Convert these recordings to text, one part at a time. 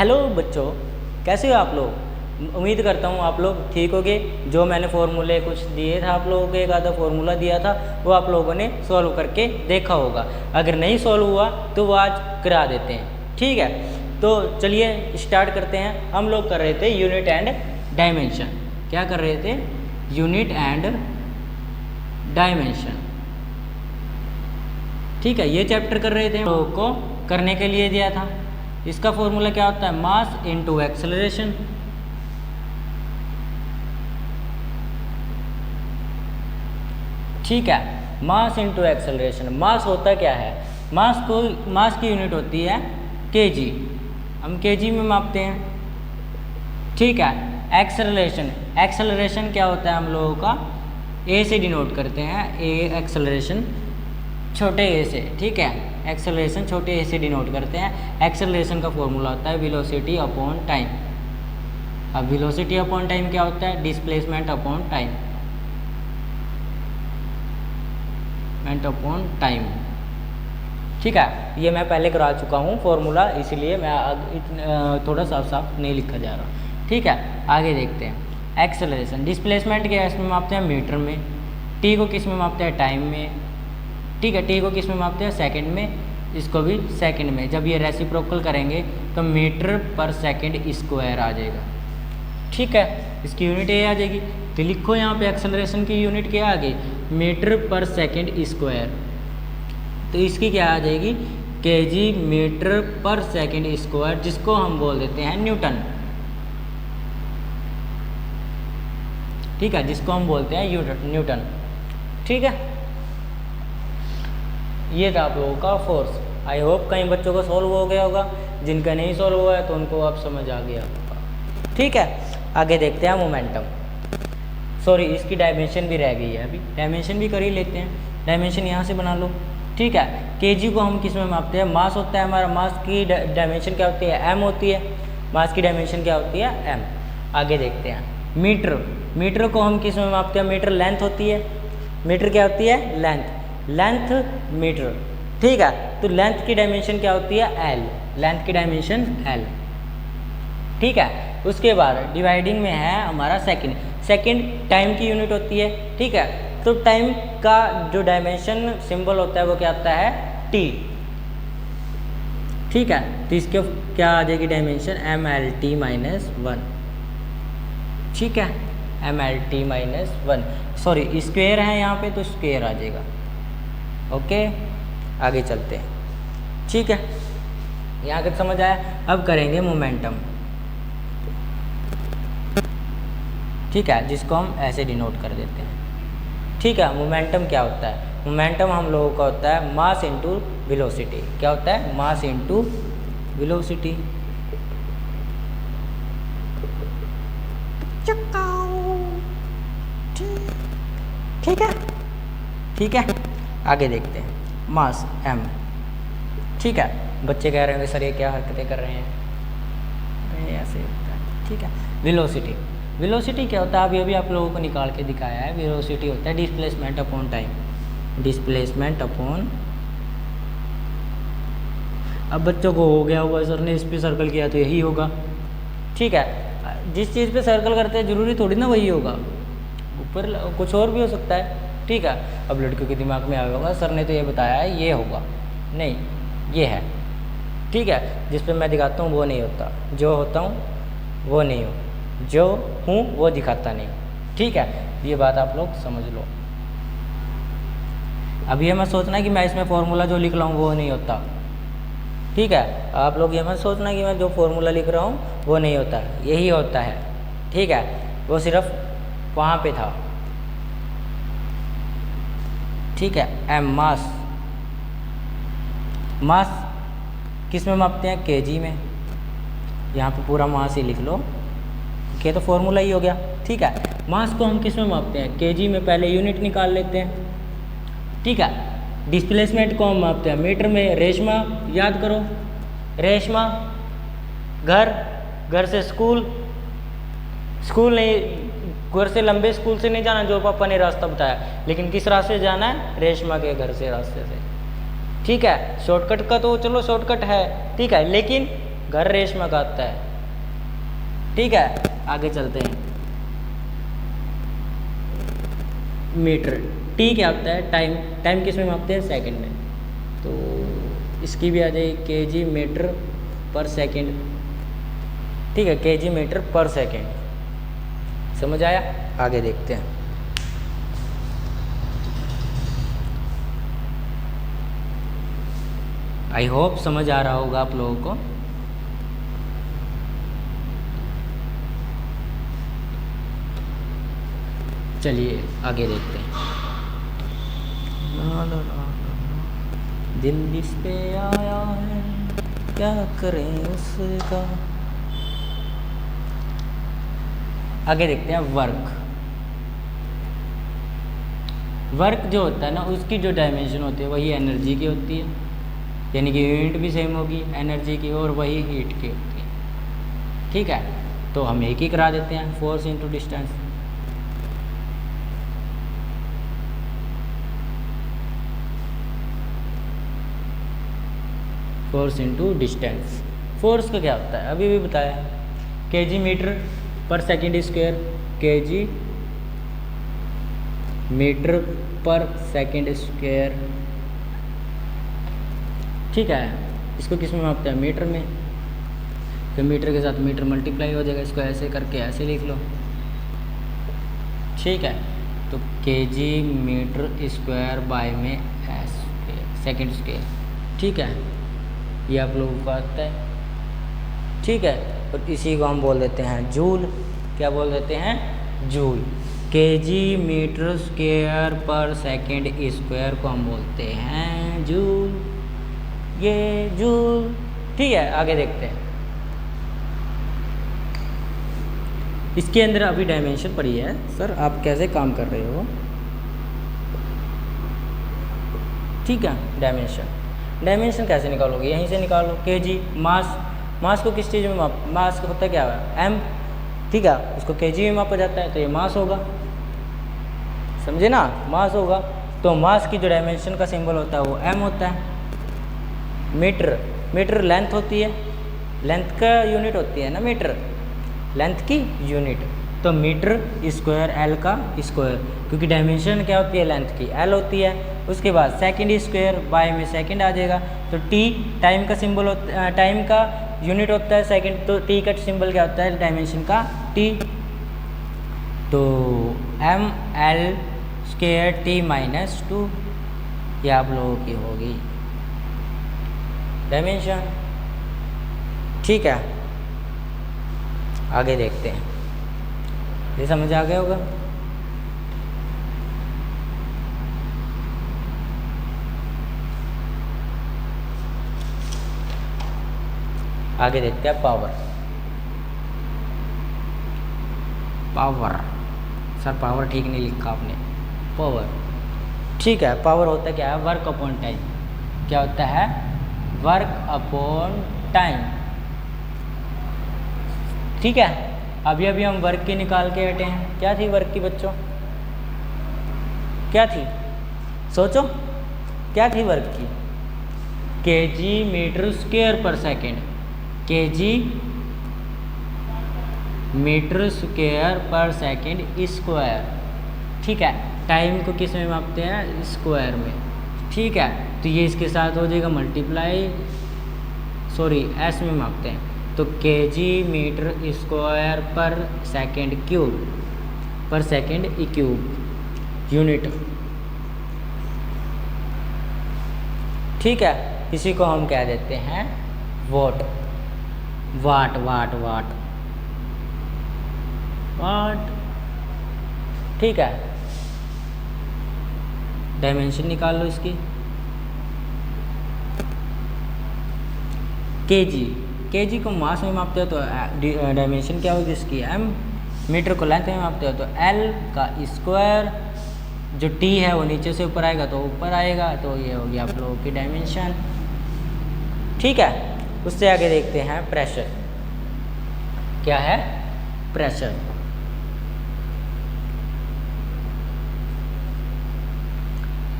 Hello बच्चों, कैसे हो आप लोग। उम्मीद करता हूँ आप लोग ठीक होगे। जो मैंने फार्मूले कुछ दिए थे आप लोगों को, एक आधा फार्मूला दिया था, वो आप लोगों ने सॉल्व करके देखा होगा। अगर नहीं सॉल्व हुआ तो वो आज करा देते हैं, ठीक है। तो चलिए स्टार्ट करते हैं। हम लोग कर रहे थे यूनिट एंड डायमेंशन। क्या कर रहे थे? यूनिट एंड डायमेंशन, ठीक है। ये चैप्टर कर रहे थे, हम लोगों को करने के लिए दिया था। इसका फॉर्मूला क्या होता है? Mass into acceleration. ठीक है, मास इनटू एक्सेलरेशन। मास होता क्या है? मास की यूनिट होती है केजी, हम केजी में मापते हैं, ठीक है। एक्सेलरेशन क्या होता है हम लोगों का? ए से डिनोट करते हैं। ए एक्सेलरेशन छोटे ए से, ठीक है। एक्सेलरेशन छोटे ए से डिनोट करते हैं। एक्सेलरेशन का फॉर्मूला होता है वेलोसिटी अपॉन टाइम। अब वेलोसिटी अपॉन टाइम क्या होता है? Displacement upon time, upon time, ठीक है। ये मैं पहले करा चुका हूँ फॉर्मूला, इसलिए मैं थोड़ा साफ नहीं लिखा जा रहा, ठीक है। आगे देखते हैं। एक्सेलरेशन डिस्प्लेसमेंट क्या है? इसमें मापते हैं मीटर में। टी को किस में मापते हैं? टाइम में, ठीक है। टी को किस में मापते हैं? सेकंड में, इसको भी सेकंड में। जब ये रेसिप्रोकल करेंगे तो मीटर पर सेकंड स्क्वायर आ जाएगा, ठीक है। इसकी यूनिट ये आ जाएगी। तो लिखो यहाँ पे एक्सेलरेशन की यूनिट क्या आ गई? मीटर पर सेकंड स्क्वायर। तो इसकी क्या आ जाएगी? केजी मीटर पर सेकंड स्क्वायर, जिसको हम बोल देते हैं न्यूटन, ठीक है, जिसको हम बोलते हैं न्यूटन, ठीक है। ये था आप लोगों का फोर्स। आई होप कई बच्चों को सॉल्व हो गया होगा, जिनका नहीं सॉल्व हुआ है तो उनको अब समझ आ गया होगा, ठीक है। आगे देखते हैं मोमेंटम। सॉरी, इसकी डायमेंशन भी रह गई है, अभी डायमेंशन भी कर ही लेते हैं। डायमेंशन यहाँ से बना लो, ठीक है। केजी को हम किस में मापते हैं? मास होता है हमारा। मास की डायमेंशन क्या होती है? एम होती है। मास की डायमेंशन क्या होती है? एम। आगे देखते हैं मीटर को हम किस में मापते हैं? मीटर लेंथ होती है। मीटर क्या होती है? लेंथ मीटर, ठीक है। तो लेंथ की डायमेंशन क्या होती है? एल। लेंथ की डायमेंशन एल, ठीक है। उसके बाद डिवाइडिंग में है हमारा सेकंड टाइम की यूनिट होती है, ठीक है। तो टाइम का जो डायमेंशन सिंबल होता है वो क्या आता है? टी, ठीक है। तो इसके क्या आ जाएगी dimension? M L T minus 1, ठीक है। M L T minus 1, sorry square है यहाँ पे तो स्क्वेयर आ जाएगा, ओके। आगे चलते हैं, ठीक है। यहाँ तक समझ आया। अब करेंगे मोमेंटम, ठीक है, जिसको हम ऐसे डिनोट कर देते हैं, ठीक है। मोमेंटम क्या होता है? मोमेंटम हम लोगों का होता है मास इनटू वेलोसिटी। क्या होता है? मास इनटू वेलोसिटी, ठीक है। आगे देखते हैं। मास m, ठीक है। बच्चे कह रहे होंगे सर ये क्या हरकतें कर रहे हैं, ऐसे होता है, ठीक है। वेलोसिटी क्या होता है? अभी अभी आप लोगों को निकाल के दिखाया है। वेलोसिटी होता है displacement upon time, displacement upon. अब बच्चों को हो गया होगा सर ने इस पे सर्कल किया तो यही होगा, ठीक है। जिस चीज़ पे सर्कल करते हैं जरूरी थोड़ी ना वही होगा, ऊपर कुछ और भी हो सकता है, ठीक है। अब लड़कियों के दिमाग में आया होगा सर ने तो ये बताया है ये होगा, नहीं ये है, ठीक है। जिस पे मैं दिखाता हूँ वो नहीं होता, जो होता हूँ वो नहीं हो, जो हूँ वो दिखाता नहीं, ठीक है। ये बात आप लोग समझ लो। अब ये मत सोचना कि मैं इसमें फॉर्मूला जो लिख रहा हूँ वो नहीं होता, ठीक है। आप लोग ये मत सोचना कि मैं जो फॉर्मूला लिख रहा हूँ वो नहीं होता, यही होता है, ठीक है। वो सिर्फ वहाँ पे था, ठीक है। एम मास किस में मापते हैं? केजी में। यहाँ पे पूरा मास ही लिख लो, ये तो फॉर्मूला ही हो गया, ठीक है। मास को हम किस में मापते हैं? केजी में। पहले यूनिट निकाल लेते हैं, ठीक है। डिस्प्लेसमेंट को हम मापते हैं मीटर में। रेशमा याद करो, रेशमा घर से स्कूल नहीं, घर से लंबे स्कूल से नहीं जाना जो पापा ने रास्ता बताया, लेकिन किस रास्ते से जाना है? रेशमा के घर से रास्ते से, ठीक है। शॉर्टकट का तो चलो शॉर्टकट है, ठीक है, लेकिन घर रेशमा का आता है। ठीक है, आगे चलते हैं। मीटर, टी क्या होता है? टाइम। टाइम किस में मापते हैं? सेकंड में। तो इसकी भी आ जाएगी केजी मीटर पर सेकंड। ठीक है, केजी मीटर पर सेकंड। समझ आया? आगे देखते हैं। आई होप समझ आ रहा होगा आप लोगों को। चलिए आगे देखते हैं। दिल इस पे आया है, क्या करें उसका। आगे देखते हैं वर्क। वर्क जो होता है ना, उसकी जो डायमेंशन होती है वही एनर्जी की होती है, यानी कि यूनिट भी सेम होगी एनर्जी की, और वही हीट की होती है। ठीक है, तो हम एक ही करा देते हैं, force into distance. Force into distance. Force का क्या होता है अभी भी बताया, केजी मीटर पर सेकंड स्क्वायर, केजी मीटर पर सेकंड स्क्वायर। ठीक है, इसको किस में मापते हैं? मीटर में। फिर मीटर के साथ मीटर मल्टीप्लाई हो जाएगा, इसको ऐसे करके ऐसे लिख लो। ठीक है, तो केजी मीटर स्क्वायर बाय में एस सेकंड स्क्वायर। ठीक है, ये आप लोगों को आता है। ठीक है, और इसी को हम बोल देते हैं जूल। क्या बोल देते हैं? जूल। केजी मीटर स्क्वायर पर सेकंड स्क्वायर को हम बोलते हैं जूल। ये जूल। ठीक है, आगे देखते हैं। इसके अंदर अभी डायमेंशन पड़ी है। सर आप कैसे काम कर रहे हो? ठीक है, डायमेंशन कैसे निकालोगे? यहीं से निकालो। केजी मास, मास को किस चीज़ में मास को होता है क्या है? एम। ठीक है, उसको केजी में मापा जाता है, तो ये मास होगा। समझे ना? मास होगा। तो मास की जो डायमेंशन का सिंबल होता है वो एम होता है। मीटर लेंथ होती है, लेंथ का यूनिट होती है ना मीटर, लेंथ की यूनिट। तो मीटर स्क्वायर एल का स्क्वायर, क्योंकि डायमेंशन क्या होती है? लेंथ की, एल होती है। उसके बाद सेकंड स्क्वायर बाय में सेकंड आ जाएगा। तो टी टाइम का सिंबल होता है, टाइम का यूनिट होता है सेकंड। तो टी का सिंबल क्या होता है? डायमेंशन का टी। तो M L square T minus 2, ये आप लोगों की होगी डायमेंशन। ठीक है, आगे देखते हैं। ये समझ आ गया होगा। आगे देखते हैं पावर। पावर, सर पावर ठीक नहीं लिखा आपने, पावर। ठीक है, पावर होता है क्या है? Work upon time. क्या होता है? Work upon time. ठीक है, अभी अभी हम वर्क की निकाल के हटे हैं। क्या थी वर्क की बच्चों? क्या थी? सोचो, क्या थी वर्क की? केजी मीटर स्क्वायर पर सेकंड, केजी मीटर स्क्वायर पर सेकंड स्क्वायर। ठीक है, टाइम को किस में मापते हैं? स्क्वायर में। ठीक है, तो ये इसके साथ हो जाएगा मल्टीप्लाई, सॉरी एस में मापते हैं। तो केजी मीटर स्क्वायर पर सेकंड क्यूब, पर सेकंड क्यूब यूनिट। ठीक है, इसी को हम कह देते हैं वॉट, वाट वाट वाट वाट। ठीक है, डायमेंशन निकाल लो इसकी। केजी, केजी को मास में मापते हो तो डायमेंशन क्या होगी इसकी? एम। मीटर को लेंथ में मापते हो तो एल का स्क्वायर। जो टी है वो नीचे से ऊपर आएगा तो ऊपर आएगा, तो ये होगी आप लोगों की डायमेंशन। ठीक है, उससे आगे देखते हैं प्रेशर। क्या है? प्रेशर।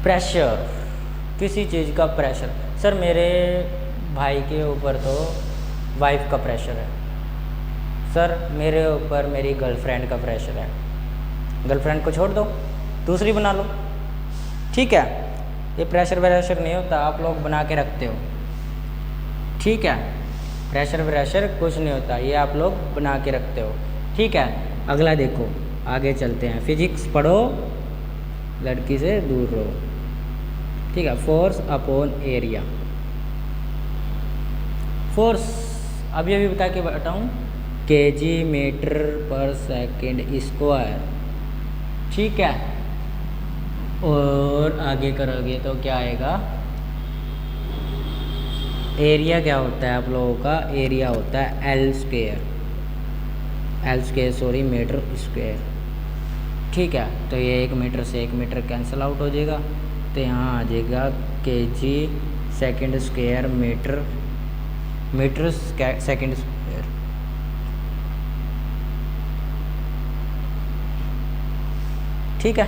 प्रेशर, किसी चीज़ का प्रेशर। सर मेरे भाई के ऊपर तो वाइफ का प्रेशर है। सर मेरे ऊपर मेरी गर्लफ्रेंड का प्रेशर है। गर्लफ्रेंड को छोड़ दो, दूसरी बना लो। ठीक है, ये प्रेशर व्रेशर नहीं होता, आप लोग बना के रखते हो। ठीक है, प्रेशर व्रेशर कुछ नहीं होता, ये आप लोग बना के रखते हो। ठीक है, अगला देखो, आगे चलते हैं। फिजिक्स पढ़ो, लड़की से दूर रहो। ठीक है, फोर्स अपॉन एरिया। फोर्स अभी अभी बता के बताऊँ, केजी मीटर पर सेकंड स्क्वायर। ठीक है, और आगे करोगे तो क्या आएगा, एरिया क्या होता है आप लोगों का, एरिया होता है L square, sorry metre square. ठीक है, तो ये 1 मीटर से 1 मीटर कैंसिल आउट हो जाएगा, तो यहाँ आ जाएगा KG second square metre second square. ठीक है,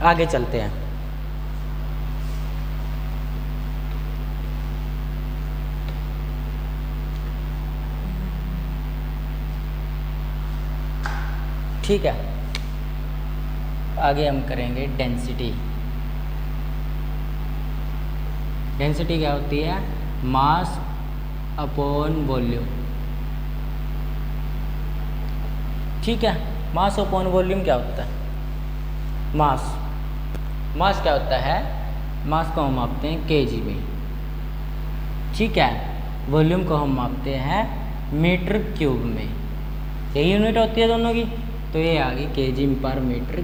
आगे चलते हैं। ठीक है, आगे हम करेंगे डेंसिटी। डेंसिटी क्या होती है, मास अपॉन वॉल्यूम। ठीक है, मास अपॉन वॉल्यूम क्या होता है, मास क्या होता है, मास को हम मापते हैं केजी में। ठीक है, वॉल्यूम को हम मापते हैं मीटर क्यूब में, यही यूनिट होती है दोनों की, तो ये आ गई केजी पर मीटर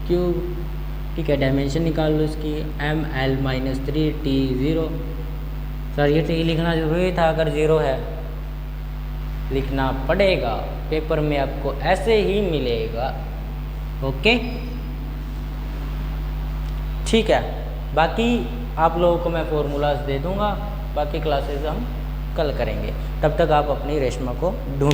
क्यूब। ठीक है, डायमेंशन निकाल लो इसकी, ml-3t0। सर ये टी लिखना जरूरी था, अगर 0 है लिखना पड़ेगा, पेपर में आपको ऐसे ही मिलेगा। ओके, ठीक है, बाकी आप लोगों को मैं फॉर्मूलाज दे दूंगा, बाकी क्लासेस हम कल करेंगे। तब तक आप अपनी रेशमा को ढूंढ